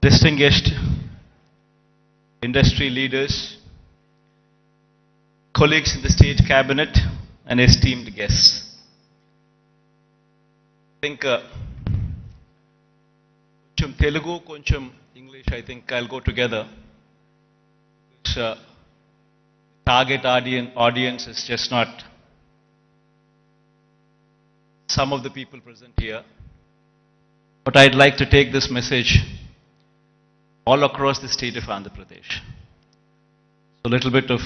distinguished industry leaders, colleagues in the state cabinet, and esteemed guests. I think koncham Telugu, koncham English, I think I'll go together. Because, target audience is just not some of the people present here. But I'd like to take this message all across the state of Andhra Pradesh. So a little bit of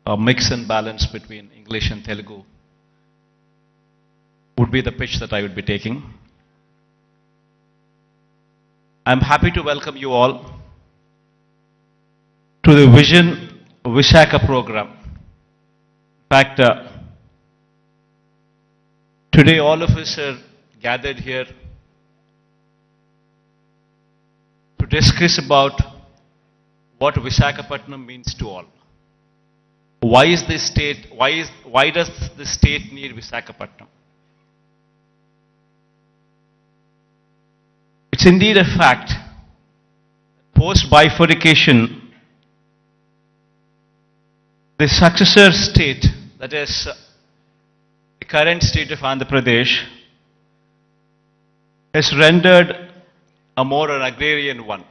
a mix and balance between English and Telugu would be the pitch that I would be taking. I'm happy to welcome you all to the Vision Visakha program. In fact, today all of us are gathered here to discuss about what Visakhapatnam means to all. Why does the state need Visakhapatnam? It's indeed a fact. Post-bifurcation, the successor state, that is the current state of Andhra Pradesh, is rendered a more an agrarian one. In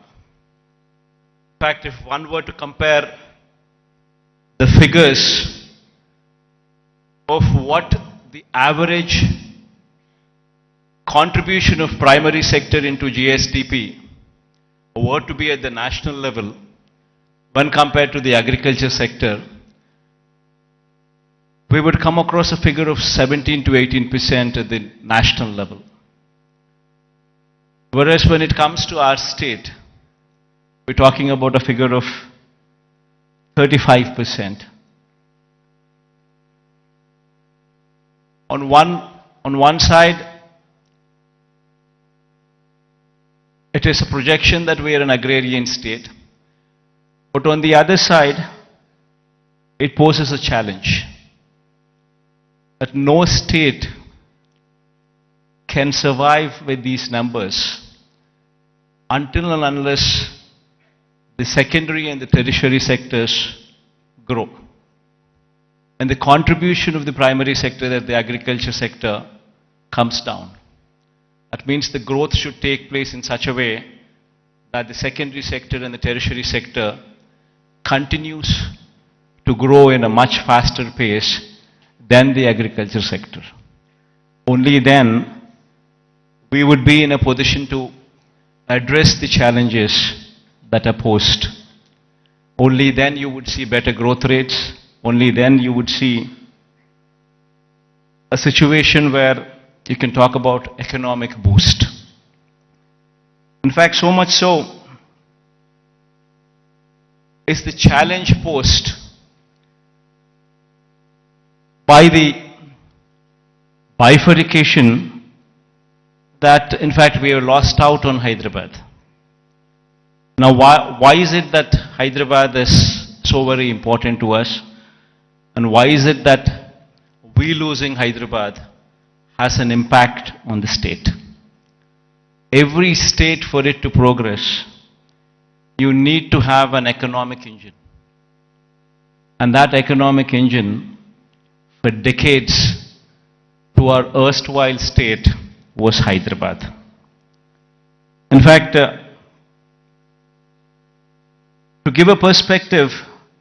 fact, if one were to compare the figures of what the average contribution of primary sector into GSDP were to be at the national level when compared to the agriculture sector, we would come across a figure of 17 to 18% at the national level. Whereas when it comes to our state, we're talking about a figure of 35%. On one side, it is a projection that we are an agrarian state, but on the other side, it poses a challenge that no state can survive with these numbers until and unless the secondary and the tertiary sectors grow. And the contribution of the primary sector, that the agriculture sector, comes down. That means the growth should take place in such a way that the secondary sector and the tertiary sector continues to grow in a much faster pace than the agriculture sector. Only then we would be in a position to address the challenges that are posed. Only then you would see better growth rates. Only then you would see a situation where you can talk about economic boost. In fact, so much so is the challenge posed by the bifurcation that in fact we have lost out on Hyderabad. Now why is it that Hyderabad is so very important to us? And why is it that we losing Hyderabad has an impact on the state? Every state, for it to progress, you need to have an economic engine. And that economic engine, for decades, to our erstwhile state, was Hyderabad. In fact, to give a perspective,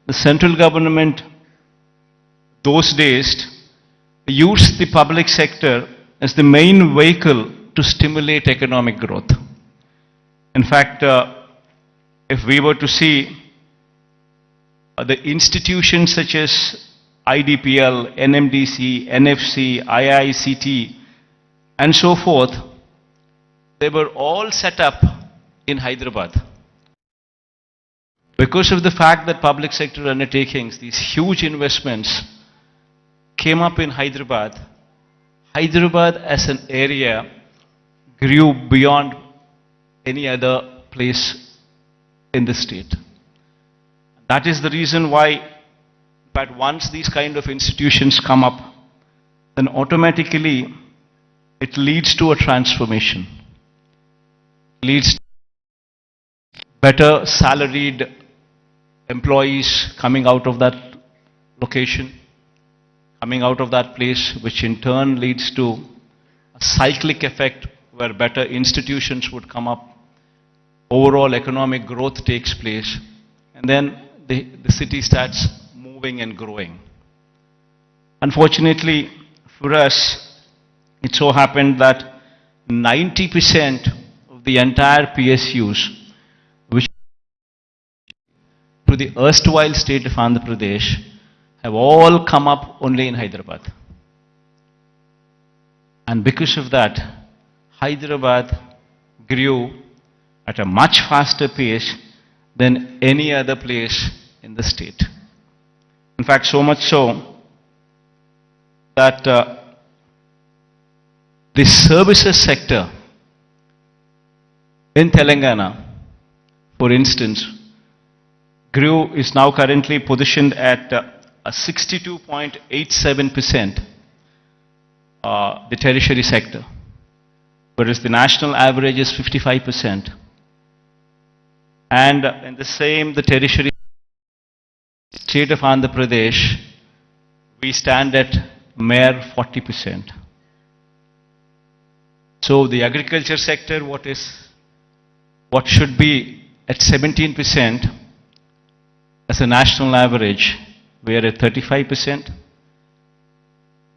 the central government those days used the public sector as the main vehicle to stimulate economic growth. In fact, if we were to see the institutions such as IDPL, NMDC, NFC, IICT, and so forth, they were all set up in Hyderabad. Because of the fact that public sector undertakings, these huge investments, came up in Hyderabad, Hyderabad as an area grew beyond any other place in the state. That is the reason why, but once these kind of institutions come up, then automatically it leads to a transformation. Leads better salaried employees coming out of that location, coming out of that place, which in turn leads to a cyclic effect where better institutions would come up, overall economic growth takes place, and then the city starts moving and growing. Unfortunately for us, it so happened that 90% of the entire PSUs, which to the erstwhile state of Andhra Pradesh, have all come up only in Hyderabad. And because of that, Hyderabad grew at a much faster pace than any other place in the state. In fact, so much so that the services sector in Telangana, for instance, is now currently positioned at a 62.87%, the tertiary sector, whereas the national average is 55%. And in the same, the tertiary state of Andhra Pradesh, we stand at mere 40%. So the agriculture sector, what should be at 17% as a national average, we are at 35%.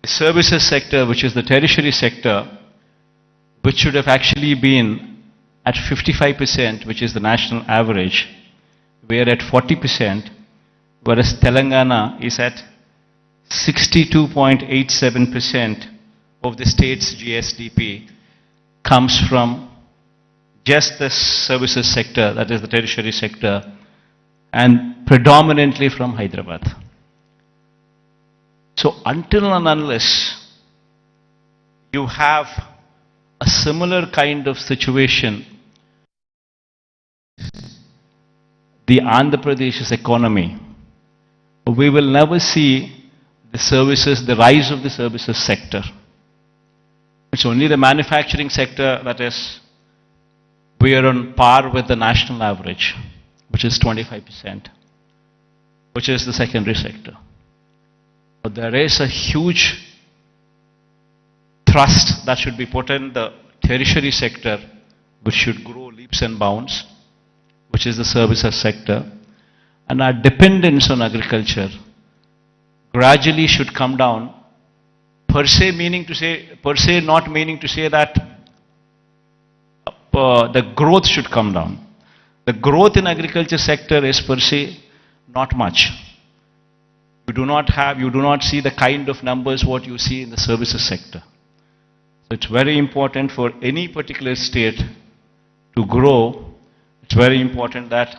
The services sector, which is the tertiary sector, which should have actually been at 55%, which is the national average, we are at 40%, whereas Telangana is at 62.87% of the state's GSDP comes from just the services sector, that is the tertiary sector, and predominantly from Hyderabad. So until and unless you have a similar kind of situation, the Andhra Pradesh's economy, we will never see the rise of the services sector. It's only the manufacturing sector that is, we are on par with the national average, which is 25%, which is the secondary sector. But there is a huge thrust that should be put in the tertiary sector, which should grow leaps and bounds, which is the services sector. And our dependence on agriculture gradually should come down, per se not meaning to say that the growth should come down. The growth in agriculture sector is per se not much. You do not see the kind of numbers what you see in the services sector. So it's very important for any particular state to grow. It's very important that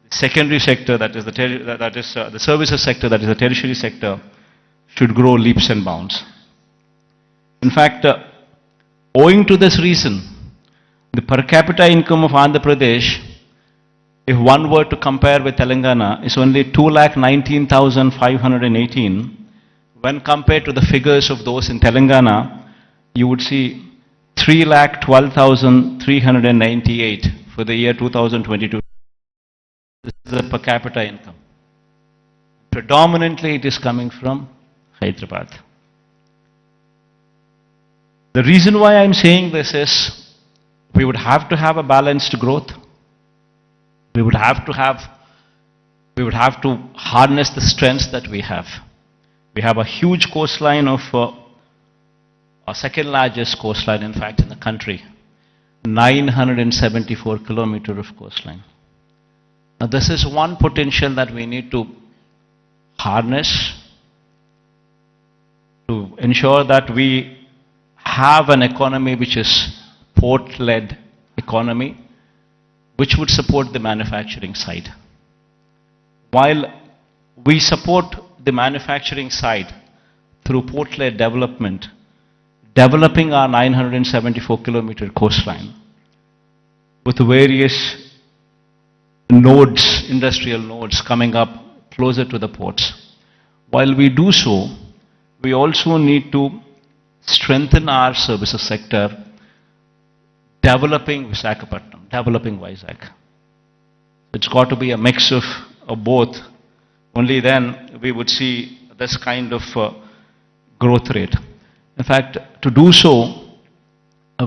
the secondary sector, that is the services sector, that is the tertiary sector, should grow leaps and bounds. In fact, owing to this reason, the per capita income of Andhra Pradesh, if one were to compare with Telangana, is only 2,19,518. When compared to the figures of those in Telangana, you would see 3,12,398 for the year 2022. This is the per capita income. Predominantly it is coming from Hyderabad. The reason why I am saying this is, we would have to have a balanced growth. We would have to harness the strengths that we have. We have a huge coastline of our second largest coastline, in fact, in the country, 974 kilometers of coastline. Now, this is one potential that we need to harness to ensure that we have an economy which is port-led economy, which would support the manufacturing side. While we support the manufacturing side through port-led development, developing our 974-kilometer coastline with various nodes, industrial nodes coming up closer to the ports. While we do so, we also need to strengthen our services sector, developing Visakhapatnam, developing Vizag. It's got to be a mix of both. Only then we would see this kind of growth rate. In fact, to do so,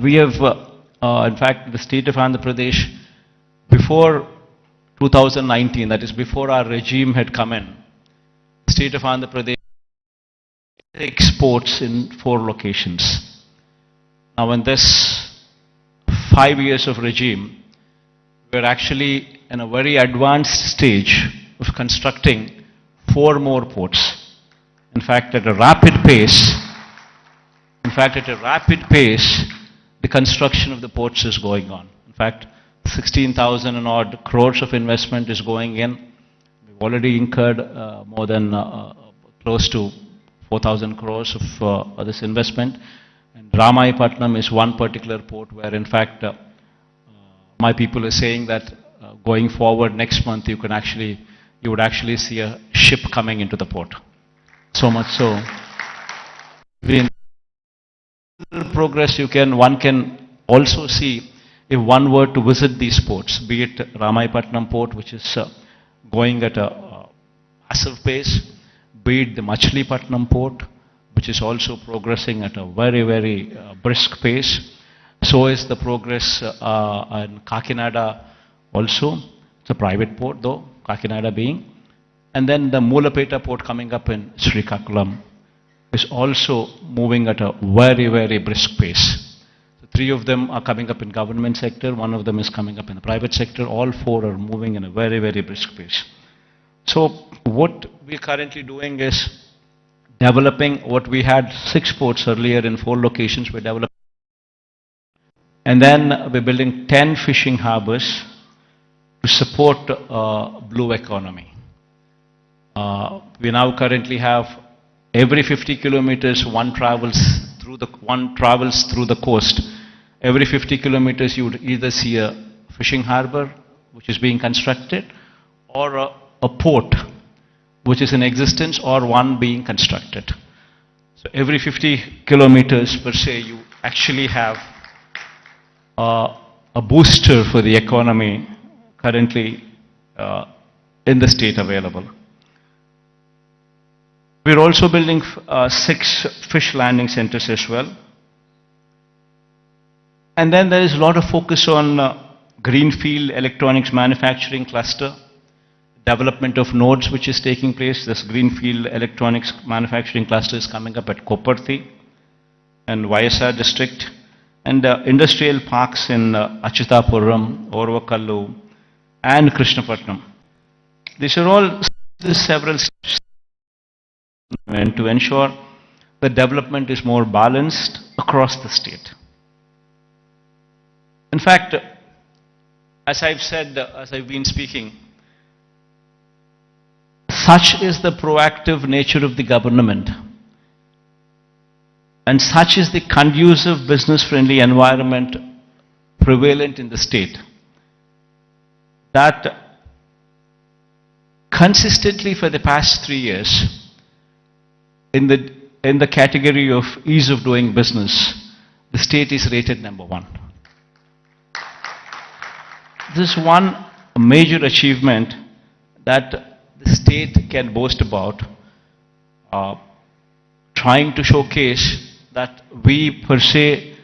we have, in fact, the state of Andhra Pradesh, before 2019, that is before our regime had come in, the state of Andhra Pradesh exports in 4 locations. Now in this 5 years of regime, we're actually in a very advanced stage of constructing 4 more ports. In fact, at a rapid pace, the construction of the ports is going on. In fact, 16,000 and odd crores of investment is going in. We've already incurred more than close to 4,000 crores of this investment. And Visakhapatnam is one particular port where, in fact, my people are saying that going forward next month, you would actually see a ship coming into the port. So much so, in progress, one can also see if one were to visit these ports, be it Ramayapatnam port, which is going at a massive pace, be it the Machilipatnam port, which is also progressing at a very, very brisk pace. So is the progress in Kakinada also. It's a private port though, Kakinada being. And then the Mulapeta port coming up in Srikakulam is also moving at a very, very brisk pace. So 3 of them are coming up in government sector, 1 of them is coming up in the private sector, all 4 are moving in a very, very brisk pace. So what we're currently doing is developing what we had 6 ports earlier in 4 locations, we're developing. And then we're building 10 fishing harbors to support blue economy. We now currently have every 50 kilometers one travels through the coast. Every 50 kilometers you would either see a fishing harbor which is being constructed or a port which is in existence or one being constructed. So every 50 kilometers per se you actually have a booster for the economy currently in the state available. We're also building 6 fish landing centers as well. And then there is a lot of focus on greenfield electronics manufacturing cluster, development of nodes which is taking place. This greenfield electronics manufacturing cluster is coming up at Koparthi and YSR district, and industrial parks in Achutapuram, Orvakallu and Krishnapatnam. These are all several steps to ensure the development is more balanced across the state. In fact, as I've said, as I've been speaking, such is the proactive nature of the government and such is the conducive business-friendly environment prevalent in the state that consistently for the past 3 years, in the category of ease of doing business, the state is rated number 1. This is one major achievement that the state can boast about, trying to showcase that we per se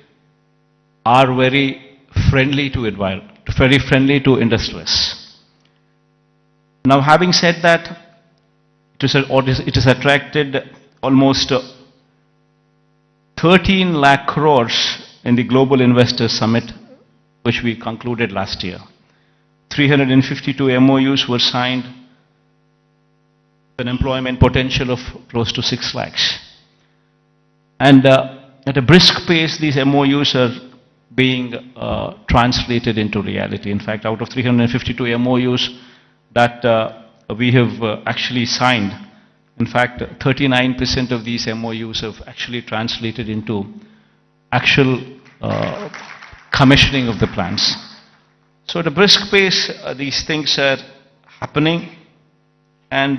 are very friendly to environment, very friendly to industrialists. Now, having said that, it has attracted almost 13 lakh crores in the Global Investors Summit, which we concluded last year. 352 MOUs were signed, an employment potential of close to 6 lakhs. And at a brisk pace, these MOUs are being translated into reality. In fact, out of 352 MOUs that we have actually signed, in fact, 39% of these MOUs have actually translated into actual commissioning of the plants. So at a brisk pace, these things are happening, and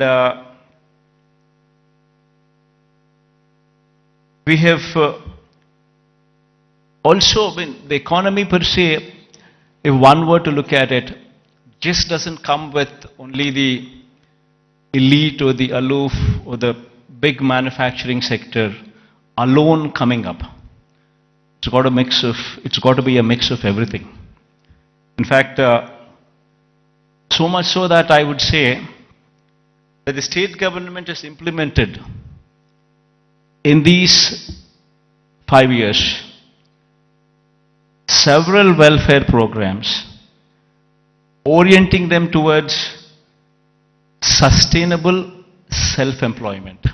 we have also, the economy per se, if one were to look at it, just doesn't come with only the elite or the aloof or the big manufacturing sector alone coming up. It's got to be a mix of everything. In fact, so much so that I would say that the state government has implemented in these 5 years several welfare programs orienting them towards sustainable self-employment.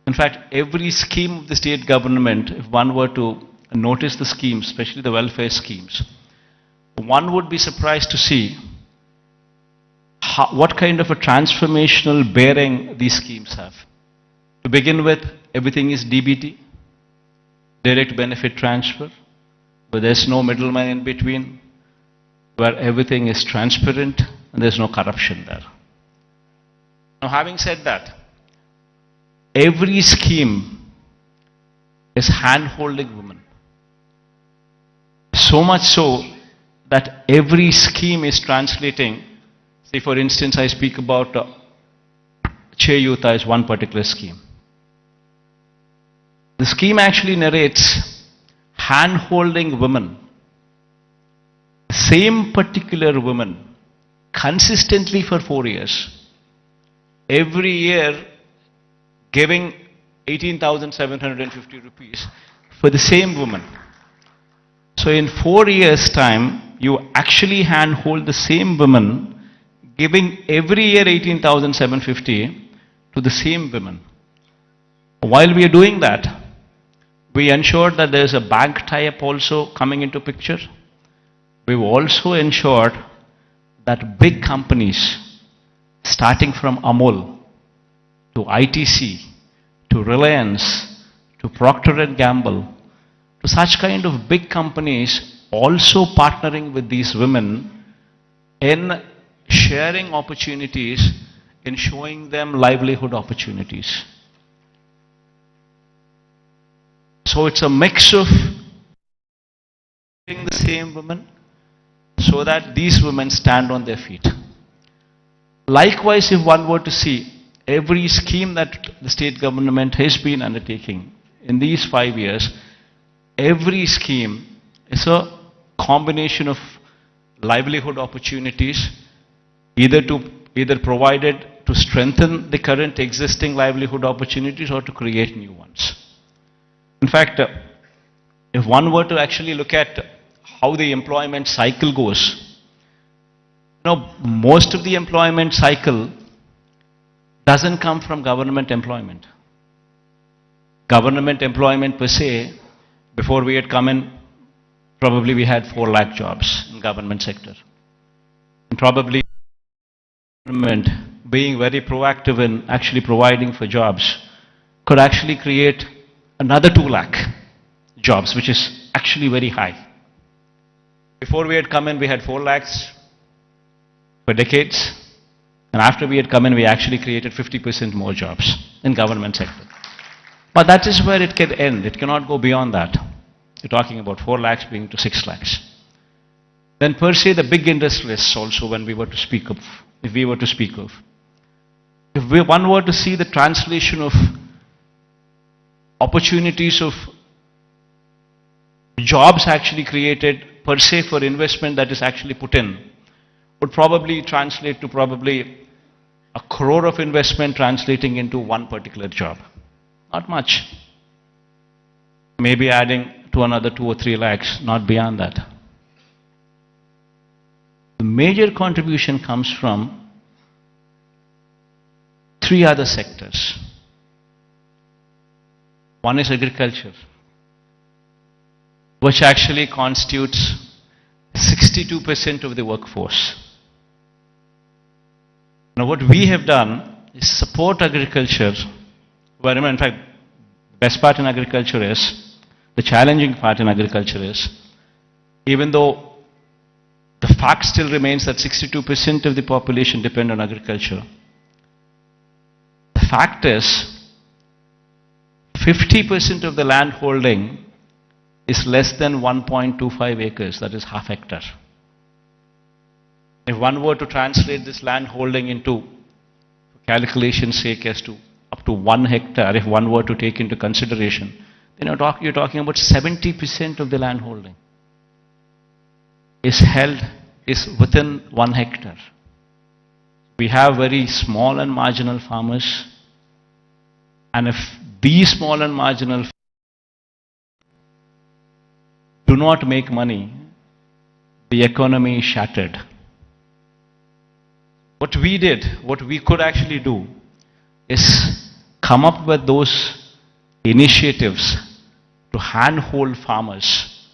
In fact, every scheme of the state government, if one were to notice the schemes, especially the welfare schemes, one would be surprised to see what kind of a transformational bearing these schemes have. To begin with, everything is DBT, direct benefit transfer, where there's no middleman in between, where everything is transparent and there's no corruption there. Now, having said that, every scheme is hand-holding women. So much so that every scheme is translating. Say, for instance, I speak about Cheyuta as one particular scheme. The scheme actually narrates hand-holding women, same particular woman, consistently for 4 years. Every year giving 18,750 rupees for the same woman. So in 4 years' time, you actually handhold the same woman, giving every year 18,750 to the same women. While we are doing that, we ensured that there is a bank tie-up also coming into picture. We've also ensured that big companies, starting from Amul to ITC, to Reliance, to Procter & Gamble, to such kind of big companies also partnering with these women in sharing opportunities, in showing them livelihood opportunities. So it's a mix of the same women so that these women stand on their feet. Likewise, if one were to see every scheme that the state government has been undertaking in these 5 years, every scheme is a combination of livelihood opportunities, either provided to strengthen the current existing livelihood opportunities or to create new ones. In fact, if one were to actually look at how the employment cycle goes, most of the employment cycle doesn't come from government employment. Government employment per se, before we had come in, probably we had 4 lakh jobs in government sector. And probably government being very proactive in actually providing for jobs could actually create another 2 lakh jobs, which is actually very high. Before we had come in, we had 4 lakhs for decades. And after we had come in, we actually created 50% more jobs in government sector. But that is where it can end. It cannot go beyond that. You're talking about 4 lakhs being to 6 lakhs. Then per se, the big industrialists also, when we were to speak of, if we were to speak of, if one were to see the translation of opportunities of jobs actually created per se for investment that is actually put in, would probably translate to probably 1 crore of investment translating into one particular job. Not much. Maybe adding to another 2 or 3 lakhs, not beyond that. The major contribution comes from 3 other sectors. One is agriculture, which actually constitutes 62% of the workforce. Now what we have done is support agriculture, where in fact the best part in agriculture is, the challenging part in agriculture is, even though the fact still remains that 62% of the population depend on agriculture, the fact is 50% of the land holding is less than 1.25 acres, that is half hectare. If one were to translate this land holding into, for calculation's sake, as to up to 1 hectare, if one were to take into consideration, then you're talking about 70% of the land holding is within 1 hectare. We have very small and marginal farmers, and if these small and marginal do not make money, the economy is shattered. What we did, what we could actually do, is come up with those initiatives to handhold farmers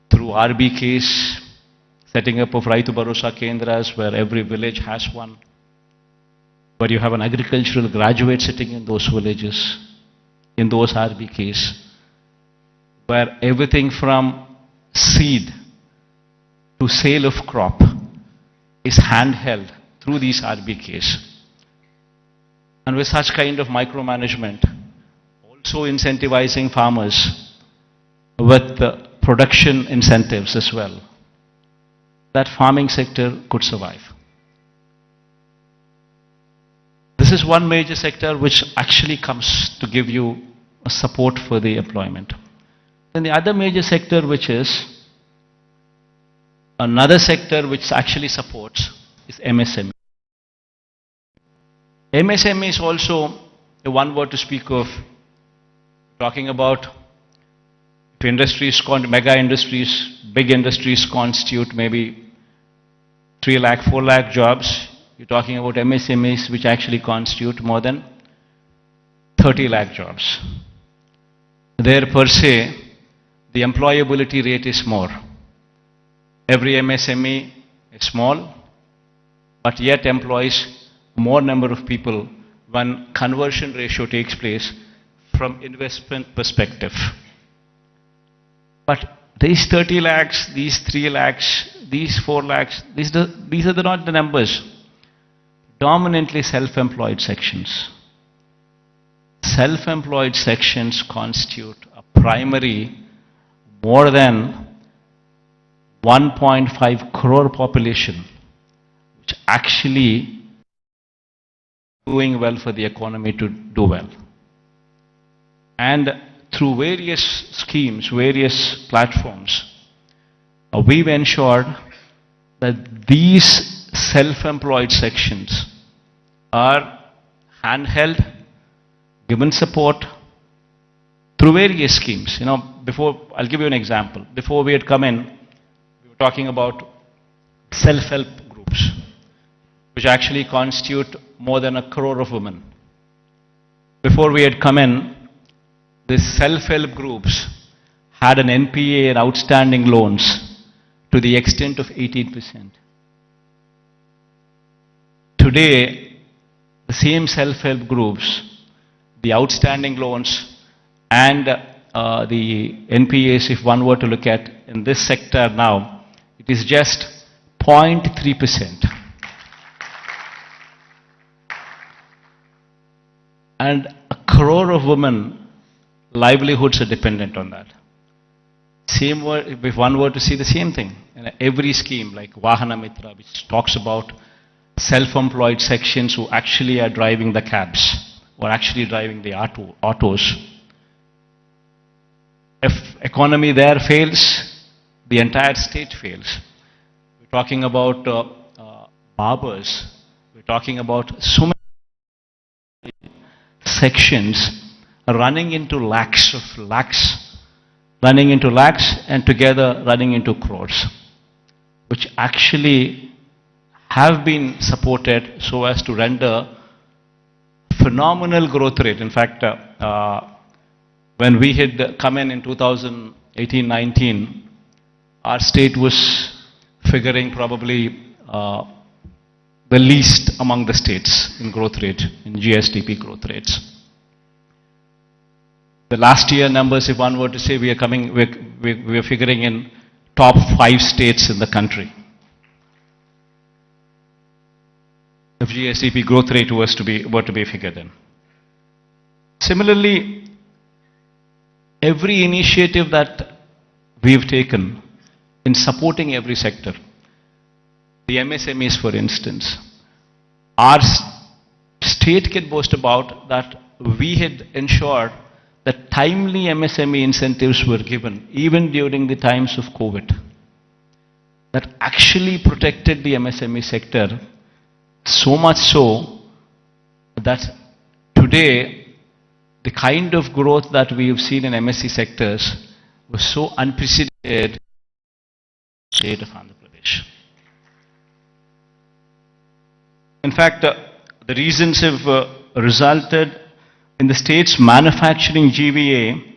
through RBKs, setting up of Raitu Bharosa Kendras where every village has one, where you have an agricultural graduate sitting in those villages, in those RBKs, where everything from seed to sale of crop is handheld through these RBKs. And with such kind of micromanagement, also incentivizing farmers with production incentives as well, that farming sector could survive. This is one major sector which actually comes to give you a support for the employment. Then the other major sector, which is another sector which actually supports, is MSME. MSME is also the one word to speak of, talking about if industries, mega industries, big industries constitute maybe 3 lakh, 4 lakh jobs. You're talking about MSMEs which actually constitute more than 30 lakh jobs. There per se, the employability rate is more. Every MSME is small, but yet employs more number of people when conversion ratio takes place from investment perspective. But these 30 lakhs, these 3 lakhs, these 4 lakhs, these are not the numbers. Dominantly self-employed sections. Self-employed sections constitute a primary more than 1.5 crore population, which actually doing well for the economy to do well. And through various schemes, various platforms, we've ensured that these self-employed sections are handheld, given support through various schemes. You know, before, I'll give you an example. Before we had come in, we were talking about self-help groups, which actually constitute more than 1 crore of women. Before we had come in, these self-help groups had an NPA and outstanding loans to the extent of 18%. Today, the same self-help groups, the outstanding loans and the NPAs, if one were to look at in this sector now, it is just 0.3%. And 1 crore of women livelihoods are dependent on that. Same word, if one were to see the same thing, every scheme like Vahana Mitra, which talks about self-employed sections who actually are driving the cabs, or actually driving the autos. If economy there fails, the entire state fails. We're talking about barbers. We're talking about so many sections running into lakhs, and together running into crores, which actually have been supported so as to render phenomenal growth rate. In fact, when we had come in 2018-19, our state was figuring probably the least among the states in growth rate, in GSDP growth rates. The last year numbers, if one were to say, we are figuring in top 5 states in the country. If GSDP growth rate were to be figured in. Similarly, every initiative that we've taken in supporting every sector, the MSMEs, for instance, our state can boast about that we had ensured that timely MSME incentives were given, even during the times of COVID. That actually protected the MSME sector, so much so that today, the kind of growth that we have seen in MSE sectors was so unprecedented in the state of Andhra Pradesh. In fact, the reasons have resulted in the state's manufacturing GVA,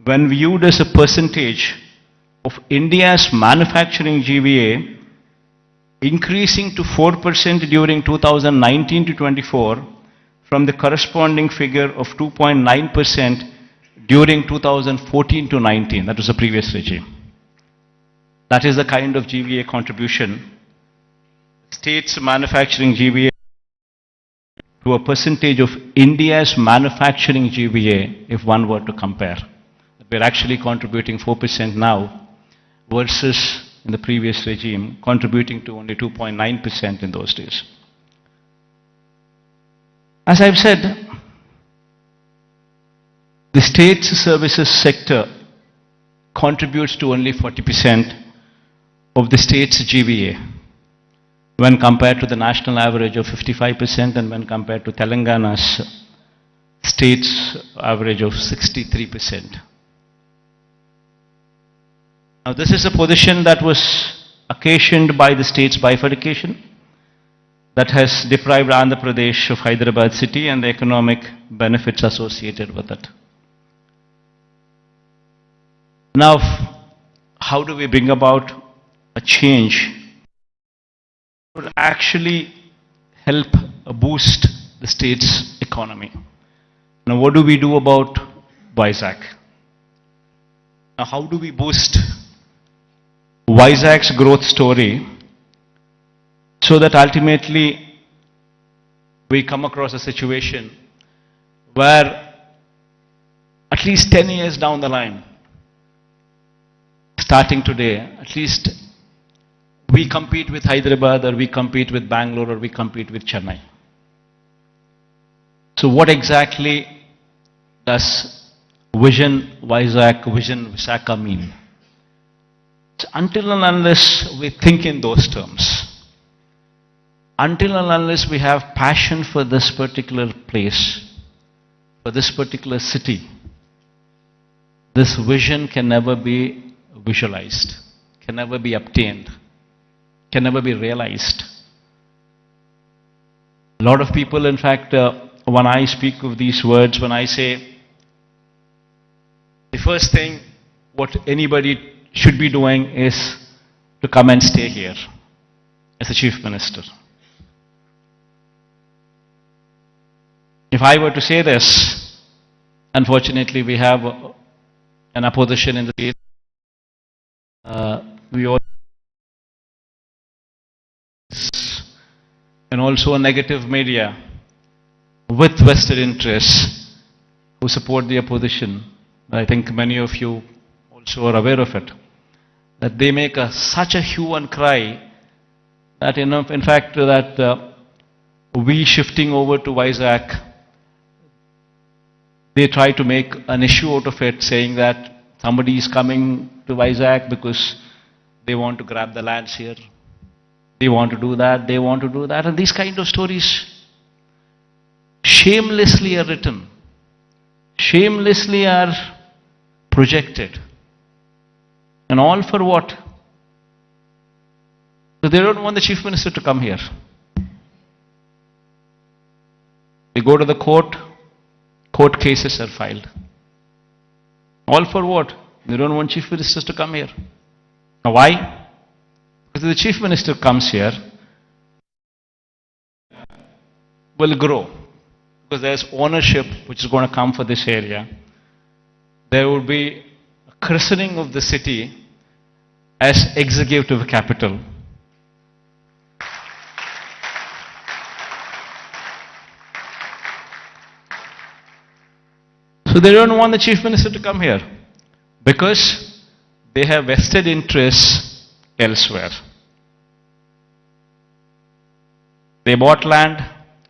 when viewed as a percentage of India's manufacturing GVA, increasing to 4% during 2019 to 24 from the corresponding figure of 2.9% during 2014 to 19. That was the previous regime. That is the kind of GVA contribution. State's manufacturing GVA to a percentage of India's manufacturing GVA, if one were to compare. We're actually contributing 4% now versus in the previous regime, contributing to only 2.9% in those days. As I've said, the state's services sector contributes to only 40% of the state's GVA when compared to the national average of 55% and when compared to Telangana's state's average of 63%. Now, this is a position that was occasioned by the state's bifurcation that has deprived Andhra Pradesh of Hyderabad city and the economic benefits associated with it. Now, how do we bring about a change that would actually help boost the state's economy? Now, what do we do about Vizag? Now, how do we boost Vizag's growth story so that ultimately we come across a situation where at least 10 years down the line, starting today, at least we compete with Hyderabad or we compete with Bangalore or we compete with Chennai. So what exactly does Vision Vizag, Vision Visakha mean? So until and unless we think in those terms, until and unless we have passion for this particular place, for this particular city, this vision can never be visualized, can never be obtained, can never be realized. A lot of people, in fact, when I speak of these words, when I say the first thing what anybody should be doing is to come and stay here as a chief minister. If I were to say this, unfortunately we have an opposition in the state. We all and also a negative media with vested interests who support the opposition. I think many of you also are aware of it, that they make such a hue and cry that in fact that we shifting over to Vizag, they try to make an issue out of it, saying that somebody is coming to Vizag because they want to grab the lands here. They want to do that, they want to do that. And these kind of stories shamelessly are written, shamelessly are projected. And all for what? So they don't want the chief minister to come here. They go to the court, court cases are filed. All for what? They don't want chief ministers to come here. Now why? Because if the chief minister comes here, will grow. Because there's ownership which is going to come for this area. There will be a christening of the city as executive capital. So they don't want the chief minister to come here because they have vested interests elsewhere. They bought land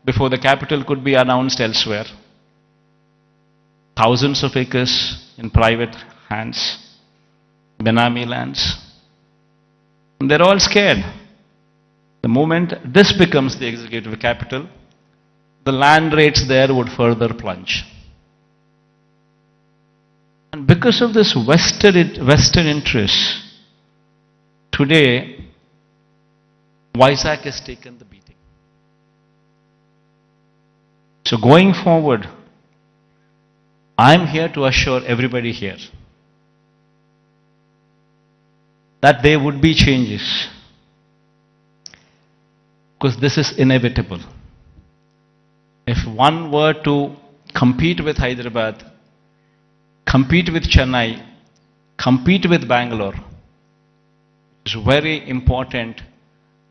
before the capital could be announced elsewhere. Thousands of acres in private hands, Benami lands. And they're all scared. The moment this becomes the executive capital, the land rates there would further plunge. And because of this Western interest, today, Vizag has taken the beating. So going forward, I'm here to assure everybody here that there would be changes. Because this is inevitable. If one were to compete with Hyderabad, compete with Chennai, compete with Bangalore, it's very important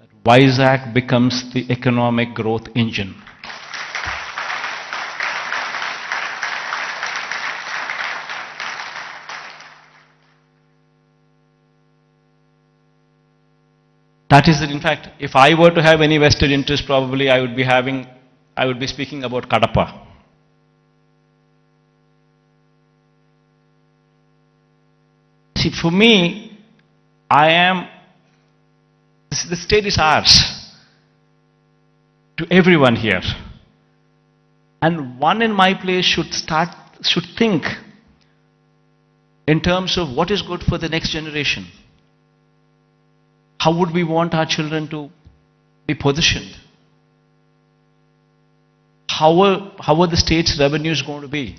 that Vizag becomes the economic growth engine. That is, in fact, if I were to have any vested interest, probably I would be speaking about Kadapa. See, for me, the state is ours, to everyone here. And one in my place should think in terms of what is good for the next generation. How would we want our children to be positioned? How are the state's revenues going to be?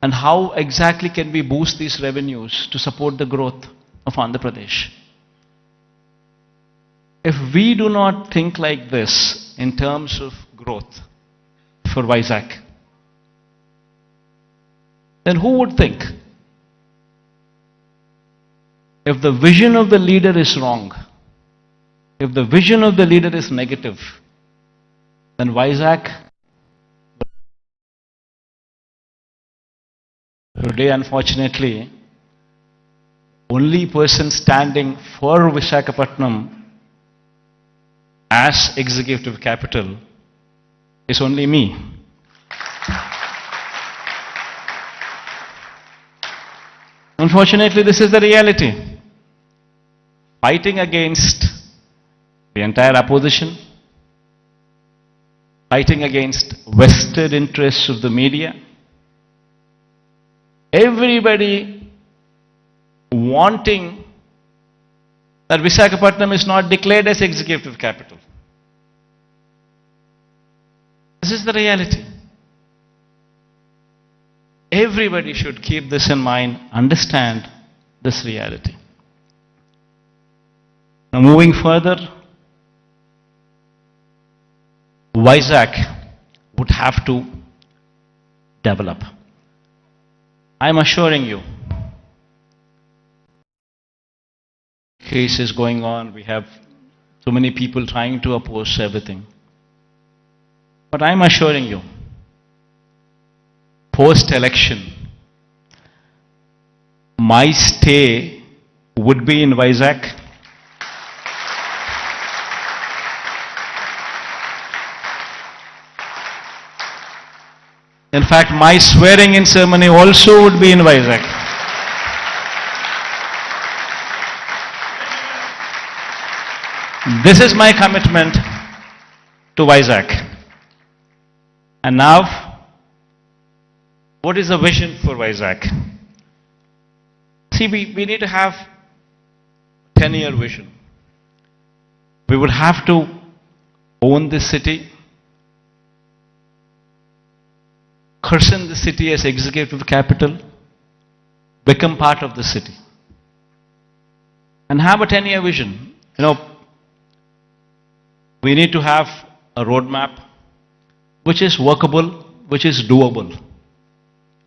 And how exactly can we boost these revenues to support the growth of Andhra Pradesh? If we do not think like this in terms of growth for Vizag, then who would think? If the vision of the leader is wrong, if the vision of the leader is negative, then Vizag, today unfortunately, only person standing for Visakhapatnam as executive capital is only me. Unfortunately, this is the reality. Fighting against the entire opposition, fighting against vested interests of the media, everybody wanting that Visakhapatnam is not declared as executive capital. This is the reality. Everybody should keep this in mind, understand this reality. Now moving further, Vizag would have to develop. I am assuring you, cases going on, we have so many people trying to oppose everything. But I am assuring you, post-election, my stay would be in Vizag. In fact, my swearing-in ceremony also would be in Vizag. This is my commitment to Vizag. And now, what is the vision for Vizag? See, we need to have a 10-year vision. We would have to own this city, christen the city as executive capital, become part of the city, and have a 10-year vision. You know, we need to have a roadmap which is workable, which is doable.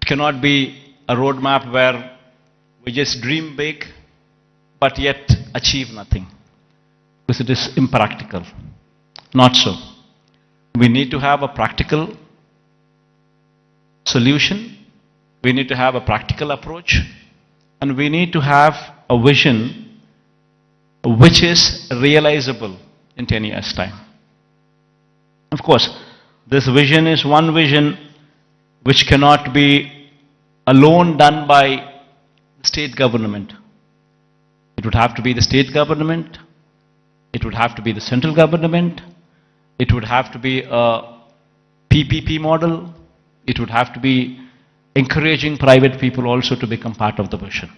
It cannot be a roadmap where we just dream big but yet achieve nothing, because it is impractical. Not so. We need to have a practical solution. We need to have a practical approach. and we need to have a vision which is realizable in 10 years' time. Of course, this vision is one vision which cannot be alone done by the state government. It would have to be the state government, it would have to be the central government, it would have to be a PPP model, it would have to be encouraging private people also to become part of the vision.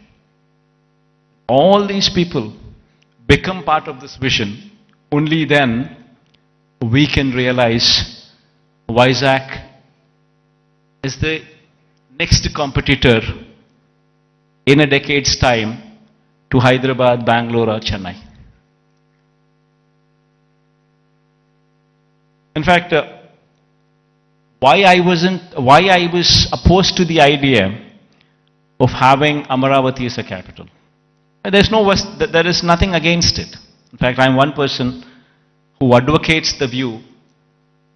All these people become part of this vision, only then we can realize Vizag is the next competitor in a decade's time to Hyderabad, Bangalore or Chennai. In fact, why I was opposed to the idea of having Amaravati as a capital. There is nothing against it. In fact, I am one person who advocates the view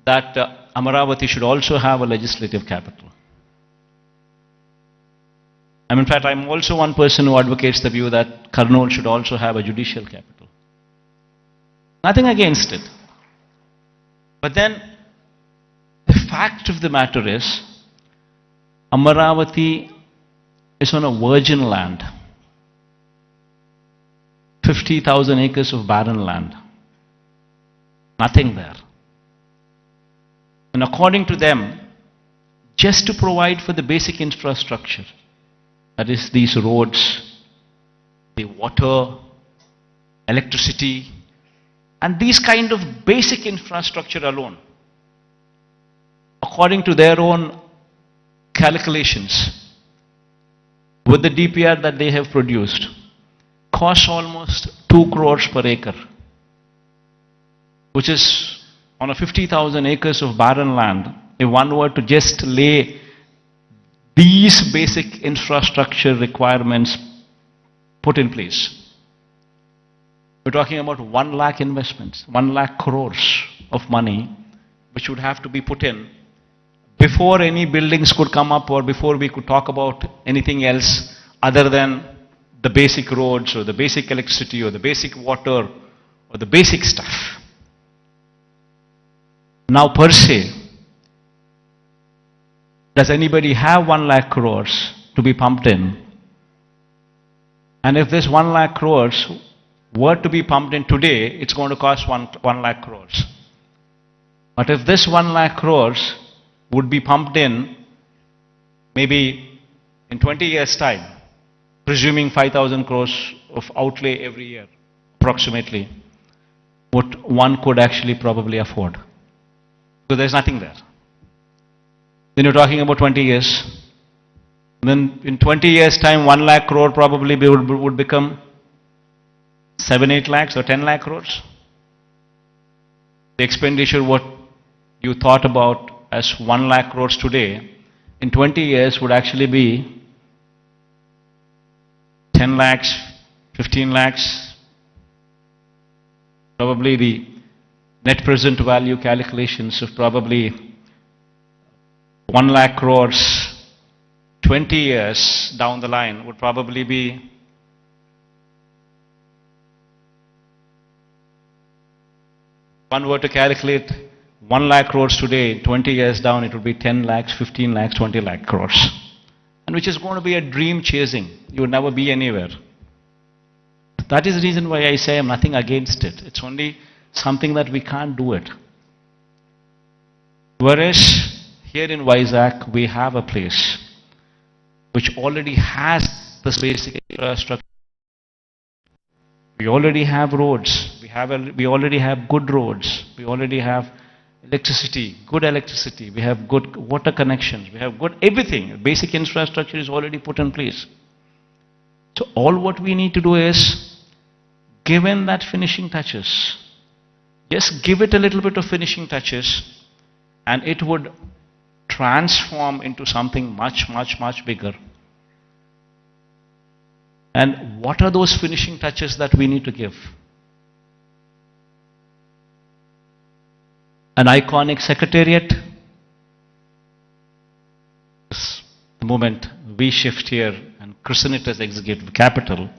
that Amaravati should also have a legislative capital. In fact, I am also one person who advocates the view that Kurnool should also have a judicial capital. Nothing against it. But then, the fact of the matter is, Amaravati is on a virgin land. 50,000 acres of barren land. Nothing there. And according to them, just to provide for the basic infrastructure, that is these roads, the water, electricity, and these kind of basic infrastructure alone, according to their own calculations, with the DPR that they have produced, costs almost 2 crores per acre, which is on a 50,000 acres of barren land. If one were to just lay these basic infrastructure requirements put in place, we're talking about 1 lakh investments, 1 lakh crores of money, which would have to be put in before any buildings could come up or before we could talk about anything else other than the basic roads or the basic electricity or the basic water or the basic stuff. Now per se, does anybody have 1 lakh crores to be pumped in? And if this 1 lakh crores were to be pumped in today, it's going to cost 1 lakh crores. But if this 1 lakh crores would be pumped in maybe in 20 years' time, presuming 5,000 crores of outlay every year, approximately, what one could actually probably afford. Because there's nothing there. Then you're talking about 20 years. Then in 20 years' time, 1 lakh crore probably would become 7, 8 lakhs or 10 lakh crores. The expenditure what you thought about as 1 lakh crores today, in 20 years would actually be 10 lakhs, 15 lakhs. Probably the net present value calculations of probably 1 lakh crores 20 years down the line would probably be one were to calculate 1 lakh crores today, 20 years down it would be 10 lakhs, 15 lakhs, 20 lakh crores. And which is going to be a dream chasing. You would never be anywhere. That is the reason why I say I'm nothing against it. It's only something that we can't do it. Whereas here in Vizag, we have a place which already has this basic infrastructure. We already have roads. We already have good roads. We already have electricity, good electricity. We have good water connections. We have good everything. Basic infrastructure is already put in place. So all what we need to do is, given that finishing touches, just give it a little bit of finishing touches, and it would transform into something much, much, much bigger. And what are those finishing touches that we need to give? An iconic secretariat. The moment we shift here and christen it as executive capital,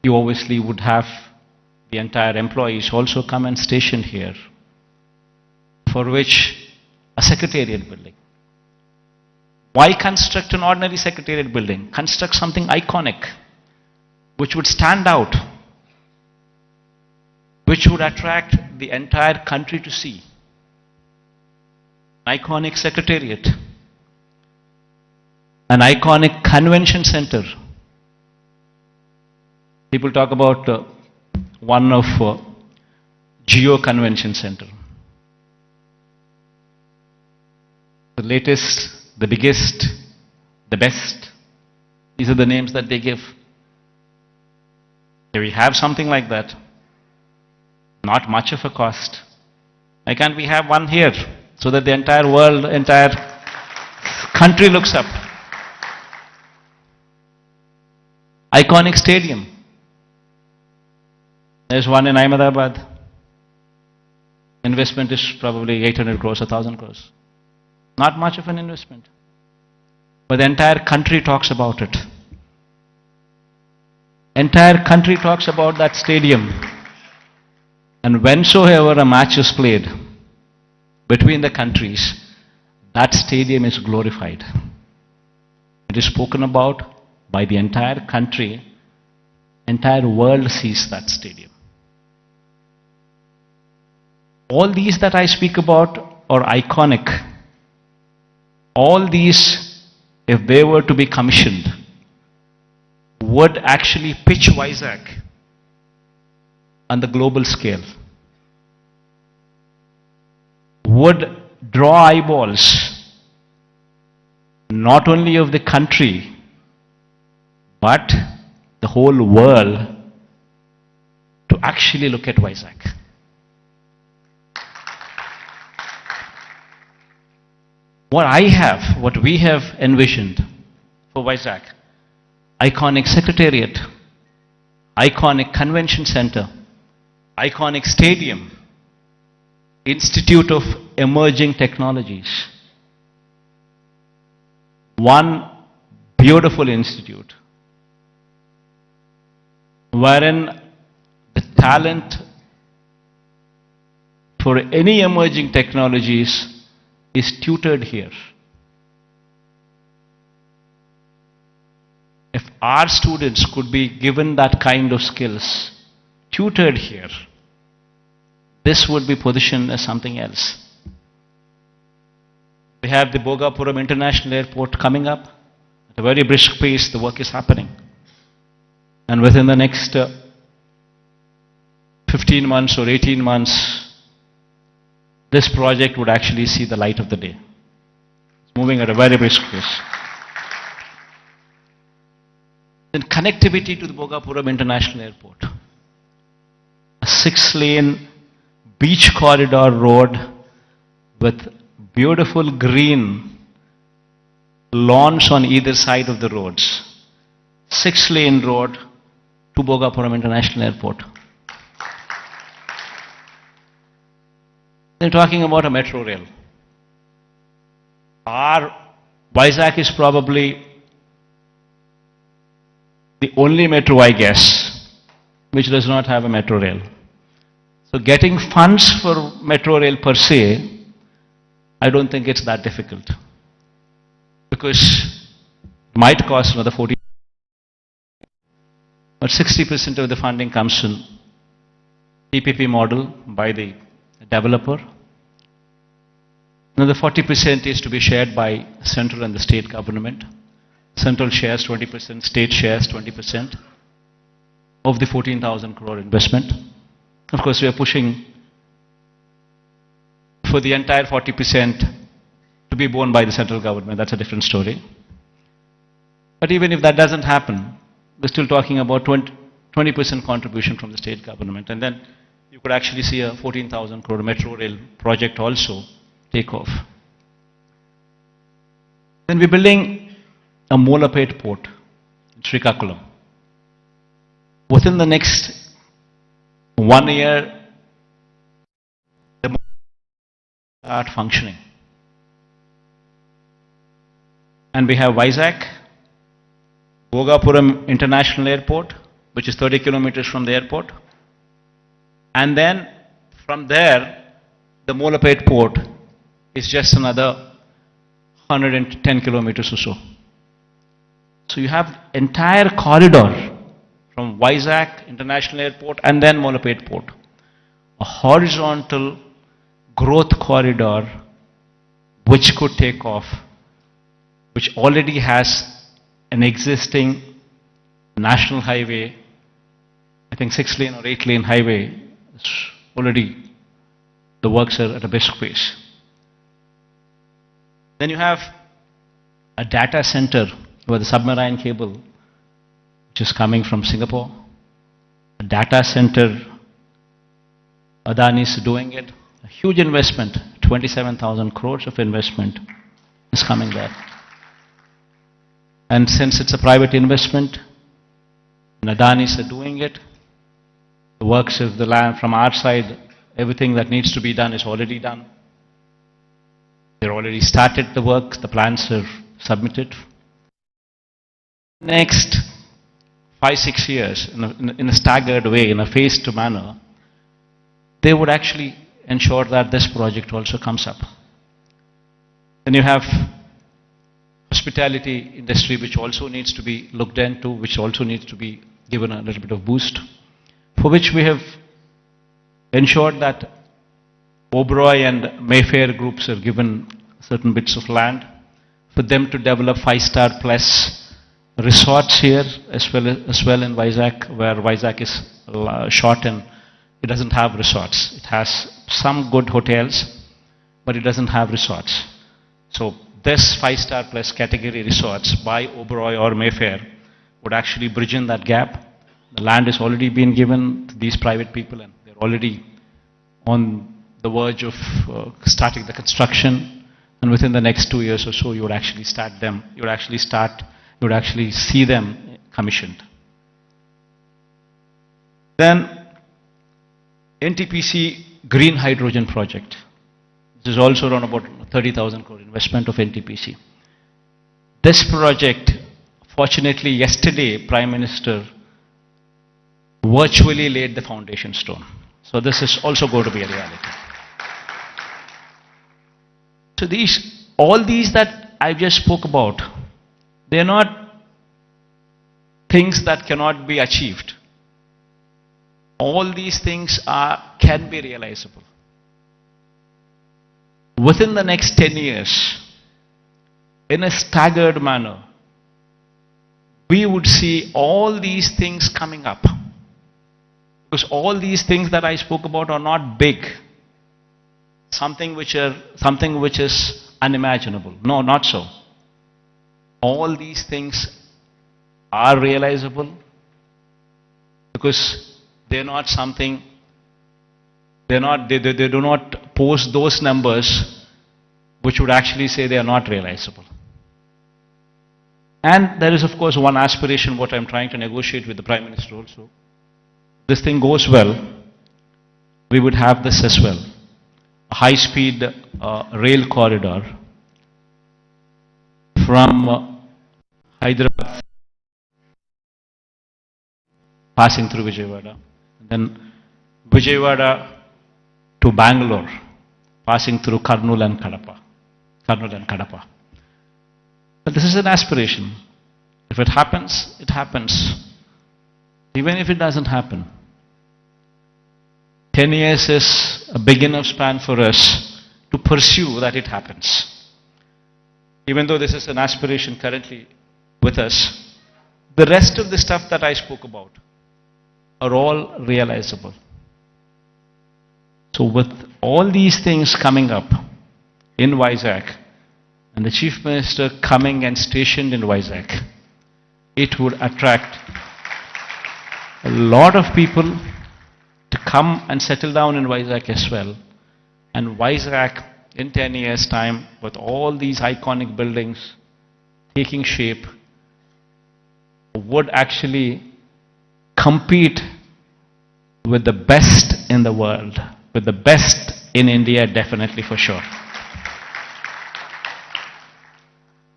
you obviously would have the entire employees also come and station here, for which a secretariat building. Why construct an ordinary secretariat building? Construct something iconic, which would stand out, which would attract the entire country to see. An iconic secretariat, an iconic convention center. People talk about one of Geo Convention Center. The latest, the biggest, the best. These are the names that they give. Here we have something like that. Not much of a cost. Why can't we have one here so that the entire world, entire country looks up? Iconic stadium. There's one in Ahmedabad. Investment is probably 800 crores, 1,000 crores. Not much of an investment. But the entire country talks about it. Entire country talks about that stadium. And whensoever a match is played between the countries, that stadium is glorified. It is spoken about by the entire country. Entire world sees that stadium. All these that I speak about are iconic. All these, if they were to be commissioned, would actually pitch Vizag on the global scale, would draw eyeballs not only of the country but the whole world to actually look at Vizag. What we have envisioned for Vizag, iconic secretariat, iconic convention center, iconic stadium, Institute of Emerging Technologies. One beautiful institute wherein the talent for any emerging technologies is tutored here. If our students could be given that kind of skills, tutored here, this would be positioned as something else. We have the Bhogapuram International Airport coming up. At a very brisk pace, the work is happening. And within the next 15 months or 18 months, this project would actually see the light of the day. It's moving at a very brisk pace. Then connectivity to the Bhogapuram International Airport. A 6-lane beach corridor road with beautiful green lawns on either side of the roads. 6-lane road to Bhogapuram International Airport. They're talking about a metro rail. Our Vizag is probably the only metro, I guess, which does not have a metro rail. So getting funds for metro rail per se, I don't think it's that difficult. Because it might cost another 40, but 60% of the funding comes in PPP model by the developer. Another 40% is to be shared by central and the state government. Central shares 20%, state shares 20% of the 14,000 crore investment. Of course, we are pushing for the entire 40% to be borne by the central government. That's a different story. But even if that doesn't happen, we're still talking about 20% contribution from the state government. And then you could actually see a 14,000 crore metro rail project also take off. Then we're building a Molapet port in Srikakulam. Within the next 1 year, the port will start functioning. And we have Vizag, Bhogapuram International Airport, which is 30 kilometers from the airport. And then from there, the Molapet port is just another 110 kilometers or so. So you have entire corridor from Vizag International Airport and then Molapet port. A horizontal growth corridor which could take off, which already has an existing national highway, I think 6-lane or 8-lane highway, already the works are at a brisk pace. Then you have a data center with a submarine cable which is coming from Singapore. A data center, Adani is doing it. A huge investment, 27,000 crores of investment is coming there. And since it's a private investment, and Adani is doing it, the works of the land from our side, everything that needs to be done is already done. They've already started the work, the plans are submitted. Next 5-6 years, in a staggered way, in a phased manner, they would actually ensure that this project also comes up. Then you have hospitality industry, which also needs to be looked into, which also needs to be given a little bit of boost, for which we have ensured that Oberoi and Mayfair groups are given certain bits of land for them to develop 5-star plus resorts here as well in Vizag, where Vizag is short and it doesn't have resorts. It has some good hotels, but it doesn't have resorts. So this 5-star plus category resorts by Oberoi or Mayfair would actually bridge in that gap. The land has already been given to these private people and they're already on the verge of starting the construction, and within the next 2 years or so you would actually start them, you would actually see them commissioned. Then NTPC Green Hydrogen Project. This is also around about 30,000 crore investment of NTPC. This project, fortunately yesterday Prime Minister virtually laid the foundation stone. So this is also going to be a reality. So all these that I just spoke about, they are not things that cannot be achieved. All these things can be realizable. Within the next 10 years, in a staggered manner, we would see all these things coming up. Because all these things that I spoke about are not big. Something which is unimaginable. No, not so. All these things are realizable because they're not something, they do not pose those numbers which would actually say they are not realizable. And there is of course one aspiration what I'm trying to negotiate with the Prime Minister also. This thing goes well, we would have this as well. A high-speed rail corridor from Hyderabad passing through Vijayawada, and then Vijayawada to Bangalore passing through Kurnool and Kadapa. But this is an aspiration. If it happens, it happens. Even if it doesn't happen, 10 years is a big enough span for us to pursue that it happens. Even though this is an aspiration currently with us, the rest of the stuff that I spoke about are all realizable. So with all these things coming up in Vizag, and the Chief Minister coming and stationed in Vizag, it would attract a lot of people to come and settle down in Vizag as well. And Vizag in 10 years' time, with all these iconic buildings taking shape, would actually compete with the best in the world, with the best in India, definitely for sure.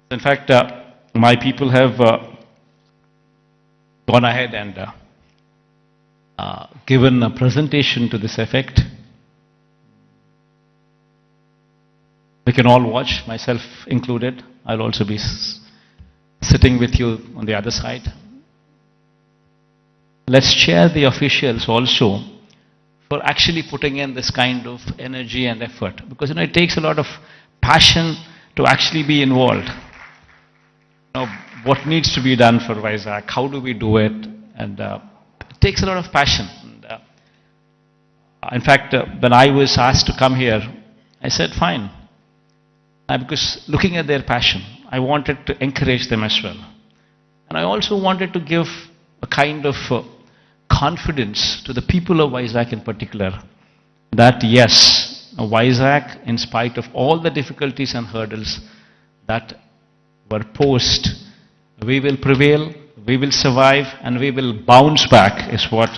In fact, my people have gone ahead and given a presentation to this effect. We can all watch, myself included. I'll also be sitting with you on the other side. Let's cheer the officials also for actually putting in this kind of energy and effort. Because it takes a lot of passion to actually be involved. What needs to be done for Vizag, how do we do it? And it takes a lot of passion. And, in fact, when I was asked to come here, I said, fine. Because looking at their passion, I wanted to encourage them as well. And I also wanted to give a kind of confidence to the people of Vizag in particular, that yes, Vizag, in spite of all the difficulties and hurdles that were posed, we will prevail, we will survive, and we will bounce back, is what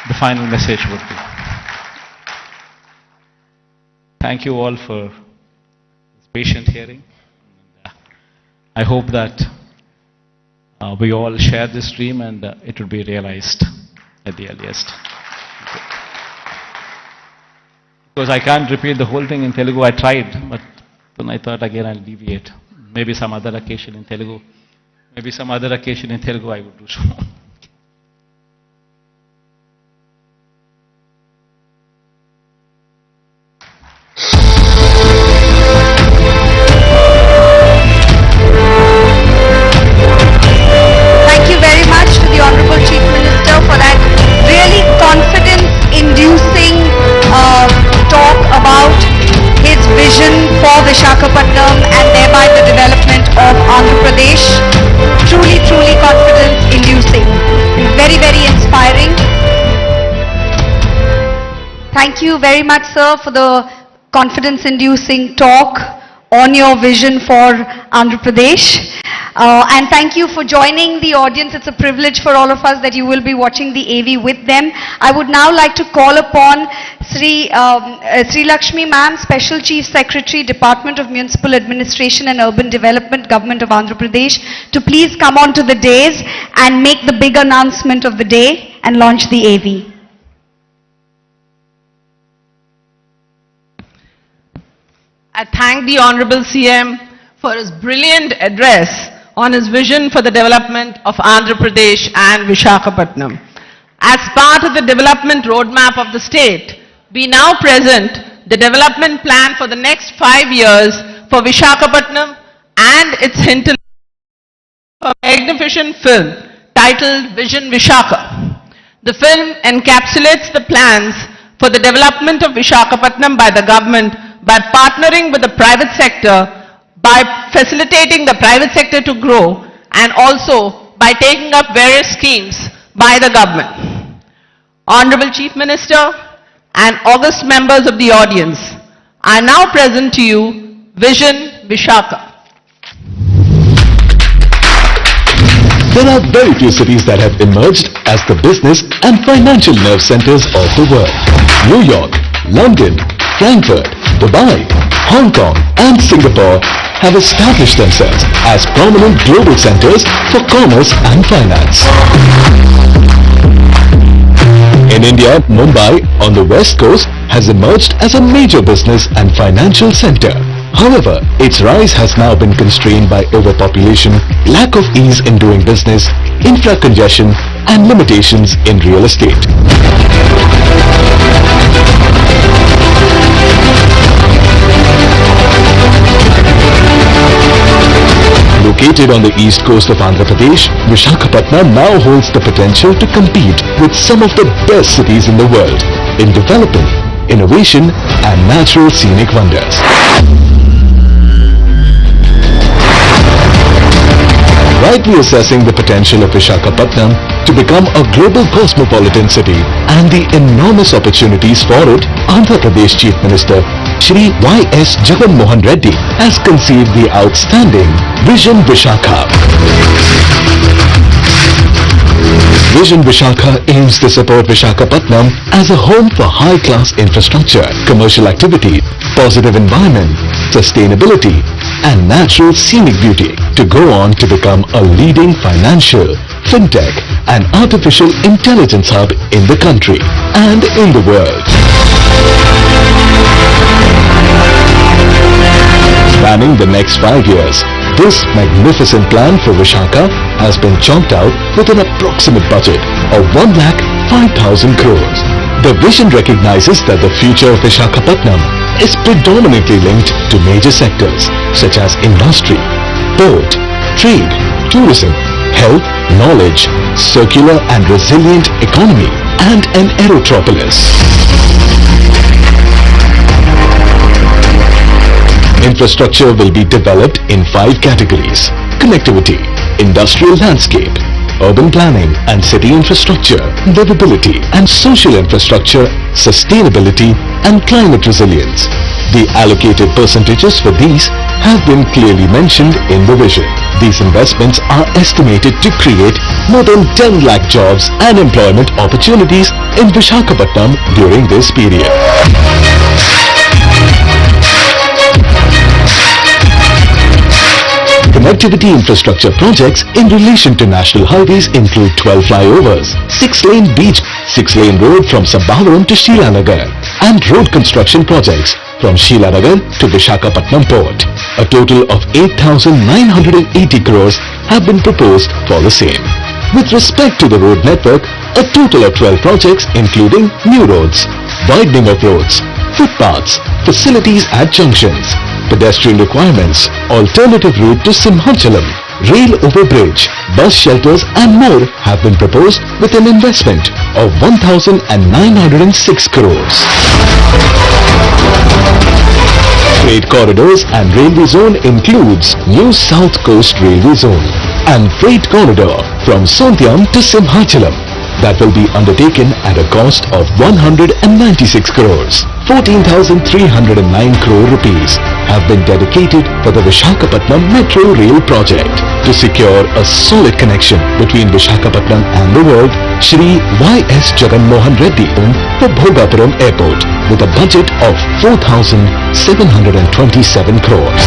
the final message would be. Thank you all for this patient hearing. I hope that we all share this dream and it will be realized at the earliest. Because I can't repeat the whole thing in Telugu. I tried, but then I thought again I'll deviate. Maybe some other occasion in Telugu. Maybe some other occasion in Telugu I would do so. Thank you very much to the Honorable Chief Minister for that really confidence-inducing talk about his vision for Visakhapatnam and thereby the development of Andhra Pradesh. Truly, truly confidence-inducing. Very, very inspiring. Thank you very much, sir, for the confidence-inducing talk on your vision for Andhra Pradesh. And thank you for joining the audience. It's a privilege for all of us that you will be watching the AV with them. I would now like to call upon Sri Lakshmi ma'am, Special Chief Secretary, Department of Municipal Administration and Urban Development, Government of Andhra Pradesh, to please come on to the dais and make the big announcement of the day and launch the AV. I thank the Honorable CM for his brilliant address on his vision for the development of Andhra Pradesh and Visakhapatnam. As part of the development roadmap of the state, we now present the development plan for the next 5 years for Visakhapatnam and its hinterland, a magnificent film titled Vision Vishaka. The film encapsulates the plans for the development of Visakhapatnam by the government by partnering with the private sector, by facilitating the private sector to grow, and also by taking up various schemes by the government. Honorable Chief Minister and august members of the audience, I now present to you Vision Vishaka. There are very few cities that have emerged as the business and financial nerve centers of the world. New York, London, Frankfurt, Dubai, Hong Kong and Singapore have established themselves as prominent global centers for commerce and finance. In India, Mumbai on the west coast has emerged as a major business and financial center. However, its rise has now been constrained by overpopulation, lack of ease in doing business, infra-congestion and limitations in real estate. Located on the east coast of Andhra Pradesh, Visakhapatnam now holds the potential to compete with some of the best cities in the world in development, innovation and natural scenic wonders. Rightly assessing the potential of Visakhapatnam to become a global cosmopolitan city and the enormous opportunities for it, Andhra Pradesh Chief Minister Shri Y.S. Jagan Reddy has conceived the outstanding Vision Visakha. Vision Visakha aims to support Visakhapatnam as a home for high-class infrastructure, commercial activity, positive environment, sustainability and natural scenic beauty to go on to become a leading financial, fintech and artificial intelligence hub in the country and in the world. Spanning the next 5 years, this magnificent plan for Visakha has been chalked out with an approximate budget of 1,05,000 crores. The vision recognizes that the future of Visakhapatnam is predominantly linked to major sectors such as industry, port, trade, tourism, health, knowledge, circular and resilient economy, and an aerotropolis. Infrastructure will be developed in 5 categories: connectivity, industrial landscape, urban planning and city infrastructure, livability and social infrastructure, sustainability and climate resilience. The allocated percentages for these have been clearly mentioned in the vision. These investments are estimated to create more than 10 lakh jobs and employment opportunities in Vishakapatnam during this period. Connectivity infrastructure projects in relation to national highways include 12 flyovers, 6-lane beach, 6-lane road from Sambhavaram to Sheelanagar, and road construction projects from Sheelanagar to Visakhapatnam port. A total of 8,980 crores have been proposed for the same. With respect to the road network, a total of 12 projects including new roads, widening of roads, footpaths, facilities at junctions, pedestrian requirements, alternative route to Simhachalam, rail overbridge, bus shelters and more have been proposed with an investment of 1,906 crores. Freight corridors and railway zone includes new South Coast Railway Zone and freight corridor from Sondyam to Simhachalam that will be undertaken at a cost of 196 crores. 14,309 crore rupees have been dedicated for the Visakhapatnam Metro Rail project. To secure a solid connection between Visakhapatnam and the world, Shri Y.S. Jagan Reddy for Bhogapuram Airport with a budget of 4,727 crores.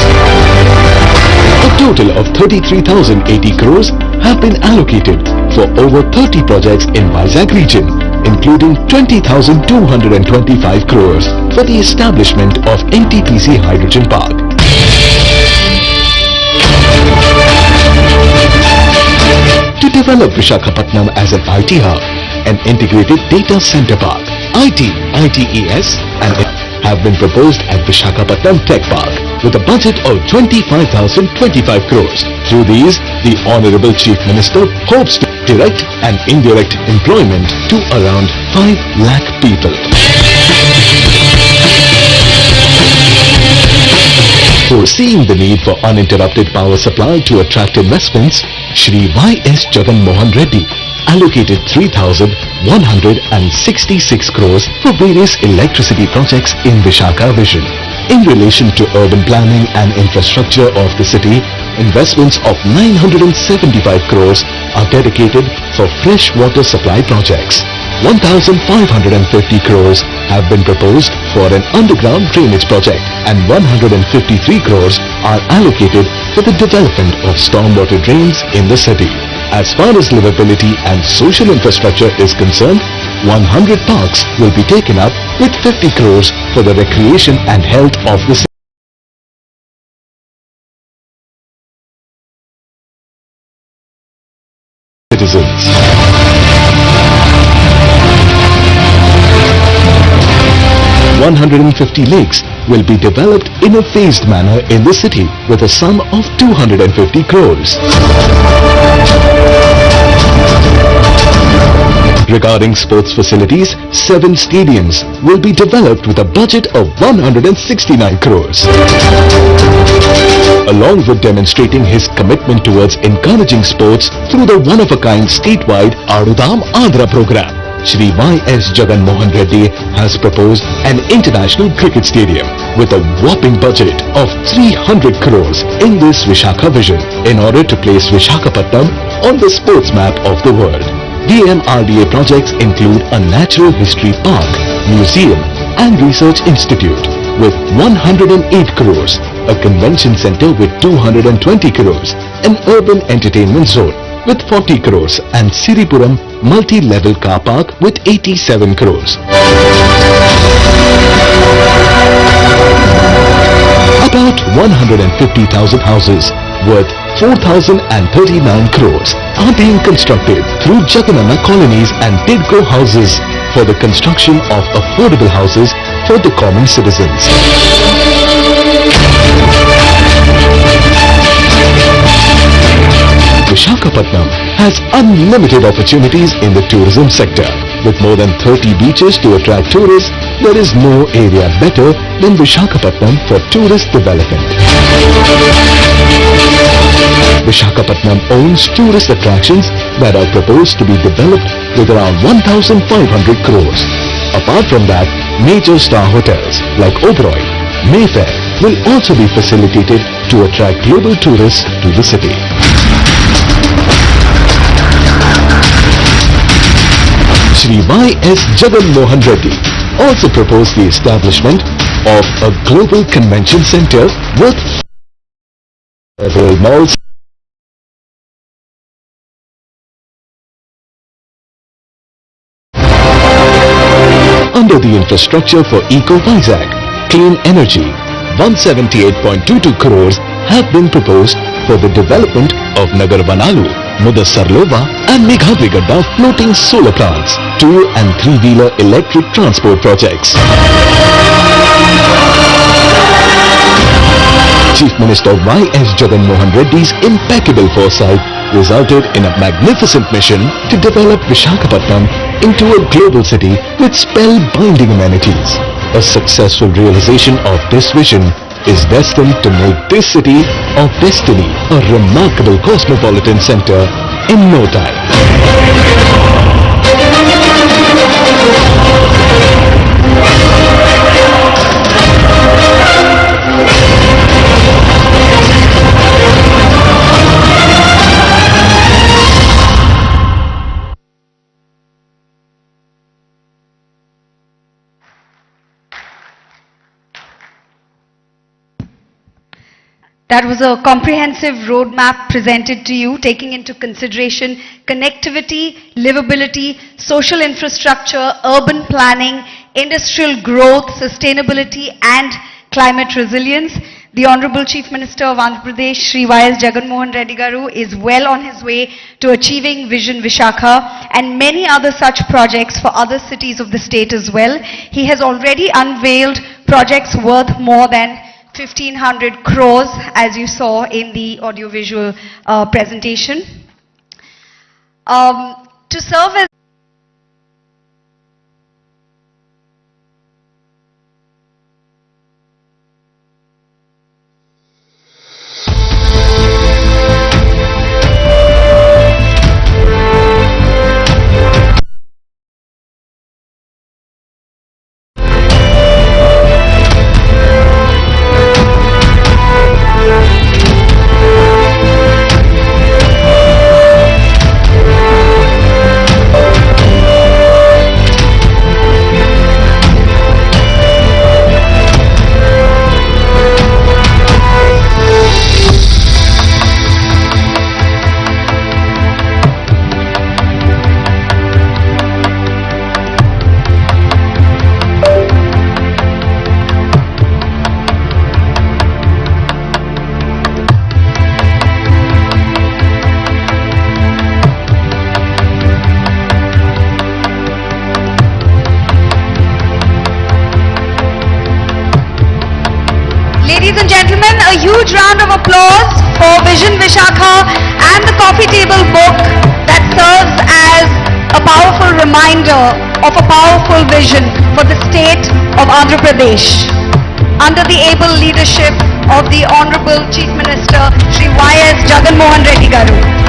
A total of 33,080 crores have been allocated for over 30 projects in Vizag region, including 20,225 crores for the establishment of NTPC Hydrogen Park. To develop Visakhapatnam as an IT hub, an integrated data center park, IT, ITES and have been proposed at Visakhapatnam Tech Park with a budget of 25,025 crores. Through these, the Honorable Chief Minister hopes to direct and indirect employment to around 5 lakh people. Foreseeing the need for uninterrupted power supply to attract investments, Shri Y.S. Jagan Reddy allocated 3,166 crores for various electricity projects in Visakha Vision. In relation to urban planning and infrastructure of the city, investments of 975 crores are dedicated for fresh water supply projects. 1,550 crores have been proposed for an underground drainage project and 153 crores are allocated for the development of stormwater drains in the city. As far as livability and social infrastructure is concerned, 100 parks will be taken up with 50 crores for the recreation and health of the citizens. 150 lakes will be developed in a phased manner in the city with a sum of 250 crores. Regarding sports facilities, 7 stadiums will be developed with a budget of 169 crores. Along with demonstrating his commitment towards encouraging sports through the one-of-a-kind statewide Adudam Andhra program, Shri Y.S. Jagan Reddy has proposed an international cricket stadium with a whopping budget of 300 crores in this Vishakha vision in order to place Visakhapatnam on the sports map of the world. DMRDA projects include a natural history park, museum and research institute with 108 crores, a convention center with 220 crores, an urban entertainment zone with 40 crores and Siripuram multi-level car park with 87 crores. About 150,000 houses worth 4,039 crores are being constructed through Jagan colonies and Tidco houses for the construction of affordable houses for the common citizens. Visakhapatnam has unlimited opportunities in the tourism sector. With more than 30 beaches to attract tourists, there is no area better than Visakhapatnam for tourist development. Visakhapatnam owns tourist attractions that are proposed to be developed with around 1,500 crores. Apart from that, major star hotels like Oberoi, Mayfair will also be facilitated to attract global tourists to the city. Shri Y.S. Jagan Reddy also proposed the establishment of a global convention center with several malls under the infrastructure for Eco Vizag, Clean Energy. 178.22 crores have been proposed for the development of Nagar Vanalu, Mudassarlova and Meghavigadda floating solar plants, 2 and 3-wheeler electric transport projects. Chief Minister Y.S. Jagan Reddy's impeccable foresight resulted in a magnificent mission to develop Visakhapatnam into a global city with spellbinding amenities. A successful realization of this vision is destined to make this city of destiny a remarkable cosmopolitan center in no time. That was a comprehensive roadmap presented to you, taking into consideration connectivity, livability, social infrastructure, urban planning, industrial growth, sustainability and climate resilience. The Honorable Chief Minister of Andhra Pradesh, Shri Y.S. Jagan Reddy Garu, is well on his way to achieving Vision Visakha and many other such projects for other cities of the state as well. He has already unveiled projects worth more than 1,500 crores, as you saw in the audiovisual presentation. To serve as Ladies and gentlemen, a huge round of applause for Vision Visakha and the coffee table book that serves as a powerful reminder of a powerful vision for the state of Andhra Pradesh. Under the able leadership of the Honorable Chief Minister, Shri Y.S. Jagan Reddy Garu.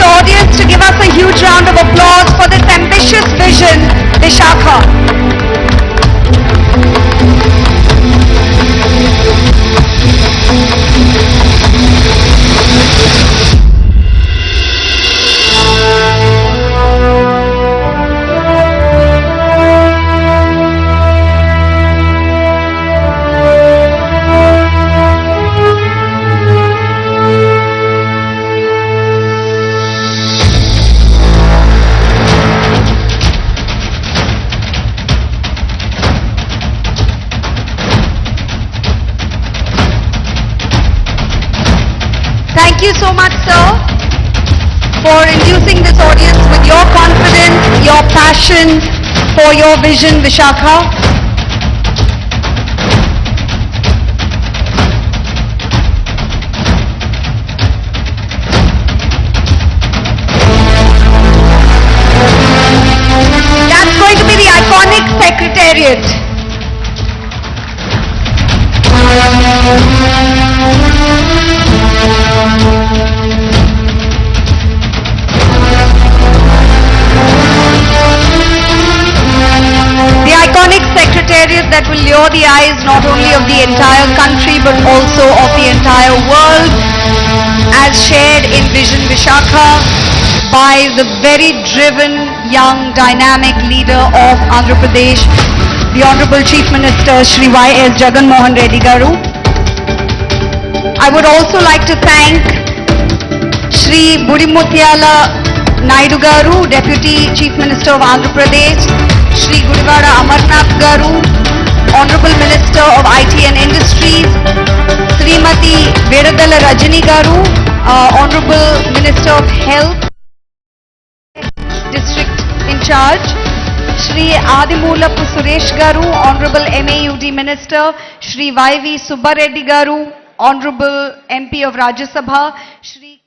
Audience to give us a huge round of applause for this ambitious vision, Visakha. much, sir, for inducing this audience with your confidence, your passion for your vision, Vishakha. That's going to be the iconic secretariat. The iconic secretariat that will lure the eyes not only of the entire country but also of the entire world, as shared in Vision Vishakha by the very driven, young, dynamic leader of Andhra Pradesh, the Honorable Chief Minister Shri Y.S. Jagan Reddy Garu. I would also like to thank Shri Budimuthyala Naidu Garu, Deputy Chief Minister of Andhra Pradesh, Shri Gudivada Amarnath Garu, Honorable Minister of IT and Industries, Srimati Vedadala Rajani Garu, Honorable Minister of Health, District in charge, Shri Adimulapu Suresh Garu, Honorable MAUD Minister, Shri Y.V. Subbareddy Garu, Honorable MP of Rajya Sabha, Shri